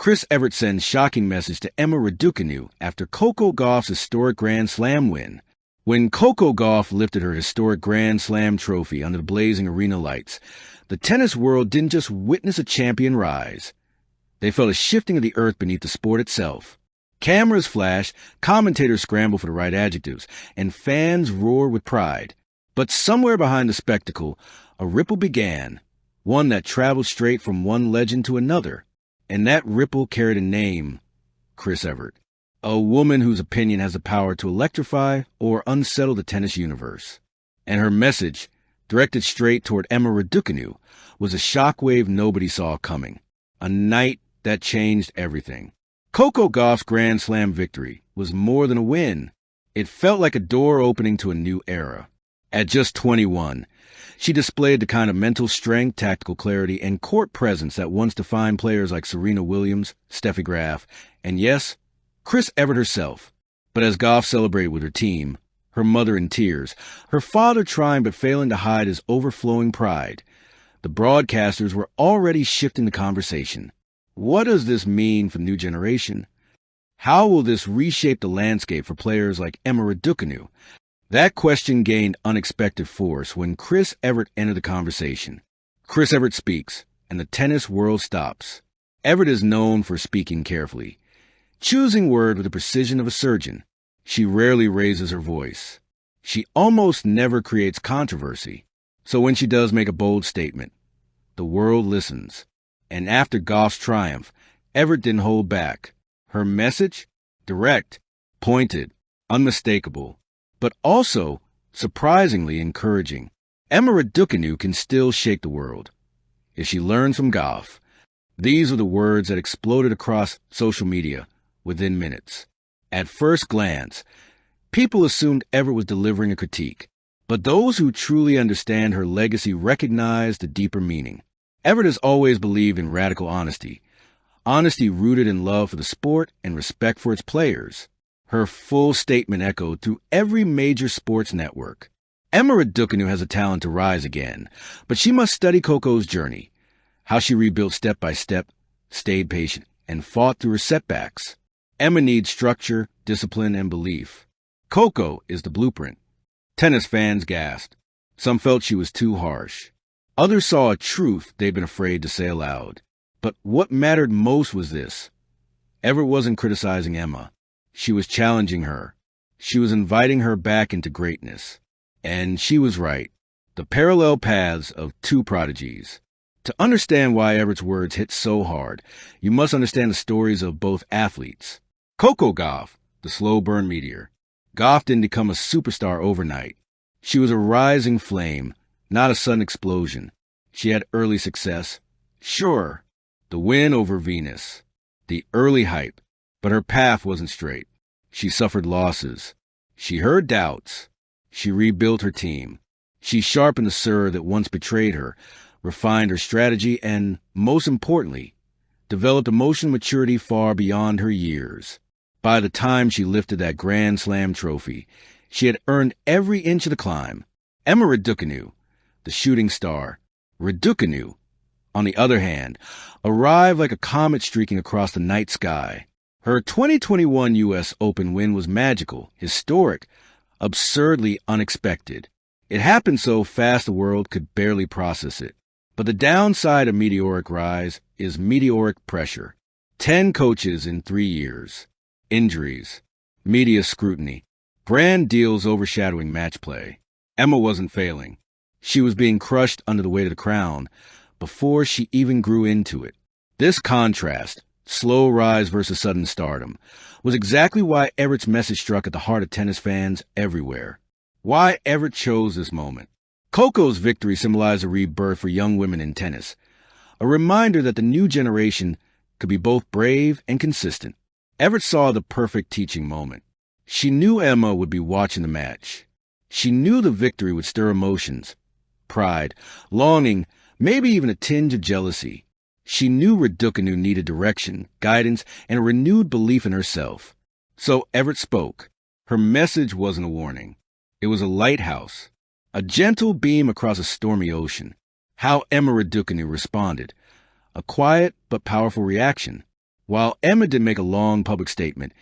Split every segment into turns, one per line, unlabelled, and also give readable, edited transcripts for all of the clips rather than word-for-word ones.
Chris Evert sends shocking message to Emma Raducanu after Coco Gauff's historic Grand Slam win. When Coco Gauff lifted her historic Grand Slam trophy under the blazing arena lights, the tennis world didn't just witness a champion rise. They felt a shifting of the earth beneath the sport itself. Cameras flash, commentators scramble for the right adjectives, and fans roar with pride. But somewhere behind the spectacle, a ripple began, one that traveled straight from one legend to another. And that ripple carried a name, Chris Evert, a woman whose opinion has the power to electrify or unsettle the tennis universe. And her message, directed straight toward Emma Raducanu, was a shockwave nobody saw coming, a night that changed everything. Coco Gauff's Grand Slam victory was more than a win. It felt like a door opening to a new era. At just 21, she displayed the kind of mental strength, tactical clarity, and court presence that once defined players like Serena Williams, Steffi Graf, and yes, Chris Evert herself. But as Gauff celebrated with her team, her mother in tears, her father trying but failing to hide his overflowing pride, the broadcasters were already shifting the conversation. What does this mean for the new generation? How will this reshape the landscape for players like Emma Raducanu? That question gained unexpected force when Chris Evert entered the conversation. Chris Evert speaks, and the tennis world stops. Evert is known for speaking carefully, choosing words with the precision of a surgeon. She rarely raises her voice. She almost never creates controversy. So when she does make a bold statement, the world listens. And after Gauff's triumph, Evert didn't hold back. Her message? Direct, pointed, unmistakable, but also surprisingly encouraging. Emma Raducanu can still shake the world if she learns from Gauff. These are the words that exploded across social media within minutes. At first glance, people assumed Evert was delivering a critique, but those who truly understand her legacy recognize the deeper meaning. Evert has always believed in radical honesty, honesty rooted in love for the sport and respect for its players. Her full statement echoed through every major sports network. Emma Raducanu has a talent to rise again, but she must study Coco's journey, how she rebuilt step by step, stayed patient, and fought through her setbacks. Emma needs structure, discipline, and belief. Coco is the blueprint. Tennis fans gasped. Some felt she was too harsh. Others saw a truth they'd been afraid to say aloud. But what mattered most was this. Evert wasn't criticizing Emma. She was challenging her. She was inviting her back into greatness. And she was right. The parallel paths of two prodigies. To understand why Evert's words hit so hard, you must understand the stories of both athletes. Coco Gauff, the slow burn meteor. Gauff didn't become a superstar overnight. She was a rising flame, not a sudden explosion. She had early success. Sure, the win over Venus, the early hype, but her path wasn't straight. She suffered losses. She heard doubts. She rebuilt her team. She sharpened the serve that once betrayed her, refined her strategy, and, most importantly, developed emotional maturity far beyond her years. By the time she lifted that Grand Slam trophy, she had earned every inch of the climb. Emma Raducanu, the shooting star. Raducanu, on the other hand, arrived like a comet streaking across the night sky. Her 2021 U.S. Open win was magical, historic, absurdly unexpected. It happened so fast the world could barely process it. But the downside of meteoric rise is meteoric pressure. 10 coaches in 3 years. Injuries. Media scrutiny. Brand deals overshadowing match play. Emma wasn't failing. She was being crushed under the weight of the crown before she even grew into it. This contrast, slow rise versus sudden stardom, was exactly why Evert's message struck at the heart of tennis fans everywhere. Why Evert chose this moment. Coco's victory symbolized a rebirth for young women in tennis, a reminder that the new generation could be both brave and consistent. Evert saw the perfect teaching moment. She knew Emma would be watching the match. She knew the victory would stir emotions, pride, longing, maybe even a tinge of jealousy. She knew Raducanu needed direction, guidance, and a renewed belief in herself. So Evert spoke. Her message wasn't a warning. It was a lighthouse, a gentle beam across a stormy ocean. How Emma Raducanu responded. A quiet but powerful reaction. While Emma didn't make a long public statement,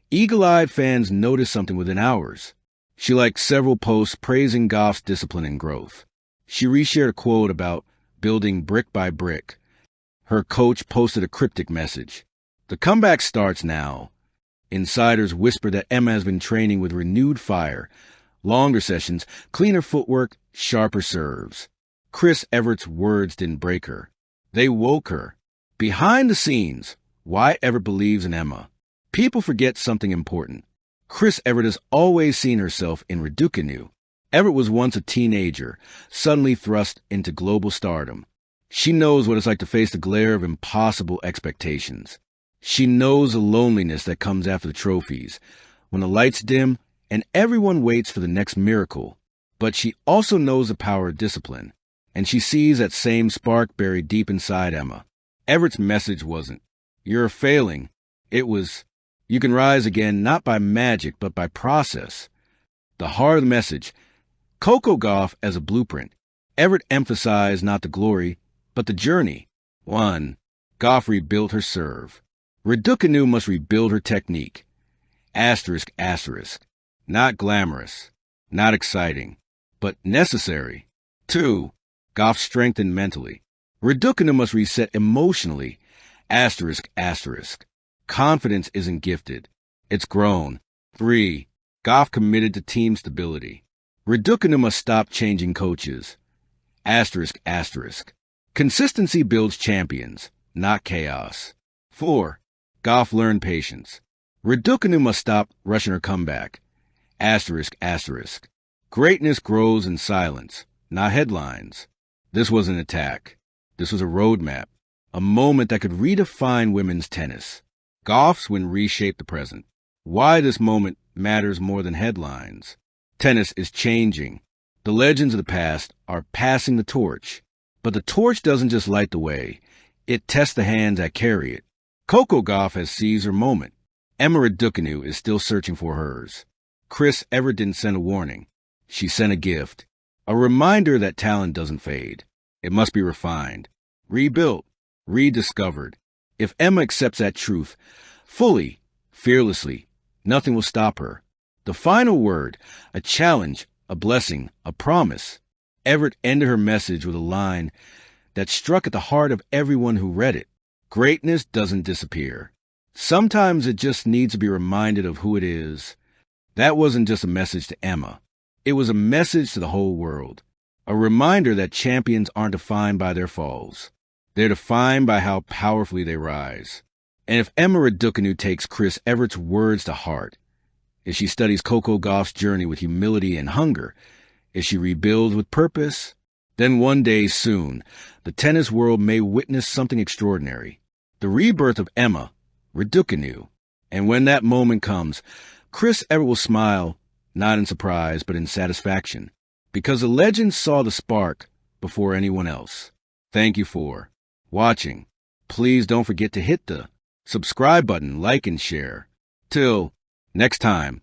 eagle-eyed fans noticed something within hours. She liked several posts praising Gauff's discipline and growth. She reshared a quote about building brick by brick. Her coach posted a cryptic message. The comeback starts now. Insiders whisper that Emma has been training with renewed fire. Longer sessions, cleaner footwork, sharper serves. Chris Evert's words didn't break her. They woke her. Behind the scenes, why Evert believes in Emma. People forget something important. Chris Evert has always seen herself in Raducanu. Evert was once a teenager, suddenly thrust into global stardom. She knows what it's like to face the glare of impossible expectations. She knows the loneliness that comes after the trophies, when the lights dim and everyone waits for the next miracle. But she also knows the power of discipline, and she sees that same spark buried deep inside Emma. Everett's message wasn't, "You're failing." It was, "You can rise again not by magic but by process." The heart of the message, Coco Gauff as a blueprint. Evert emphasized not the glory, but the journey. 1. Gauff rebuilt her serve. Raducanu must rebuild her technique. Asterisk, asterisk. Not glamorous, not exciting, but necessary. 2. Gauff strengthened mentally. Raducanu must reset emotionally. Asterisk, asterisk. Confidence isn't gifted. It's grown. 3. Gauff committed to team stability. Raducanu must stop changing coaches. Asterisk, asterisk. Consistency builds champions, not chaos. 4. Gauff learned patience. Raducanu must stop rushing her comeback. Asterisk, asterisk. Greatness grows in silence, not headlines. This was an attack. This was a roadmap, a moment that could redefine women's tennis. Gauff's win reshaped the present. Why this moment matters more than headlines. Tennis is changing. The legends of the past are passing the torch. But the torch doesn't just light the way. It tests the hands that carry it. Coco Gauff has seized her moment. Emma Raducanu is still searching for hers. Chris Evert didn't send a warning. She sent a gift. A reminder that talent doesn't fade. It must be refined, rebuilt, rediscovered. If Emma accepts that truth fully, fearlessly, nothing will stop her. The final word, a challenge, a blessing, a promise. Evert ended her message with a line that struck at the heart of everyone who read it. Greatness doesn't disappear. Sometimes it just needs to be reminded of who it is. That wasn't just a message to Emma. It was a message to the whole world. A reminder that champions aren't defined by their falls. They're defined by how powerfully they rise. And if Emma Raducanu takes Chris Evert's words to heart, if she studies Coco Gauff's journey with humility and hunger, if she rebuilds with purpose, then one day soon, the tennis world may witness something extraordinary. The rebirth of Emma Raducanu. And when that moment comes, Chris Evert will smile, not in surprise, but in satisfaction, because the legend saw the spark before anyone else. Thank you for watching. Please don't forget to hit the subscribe button, like, and share. Till next time.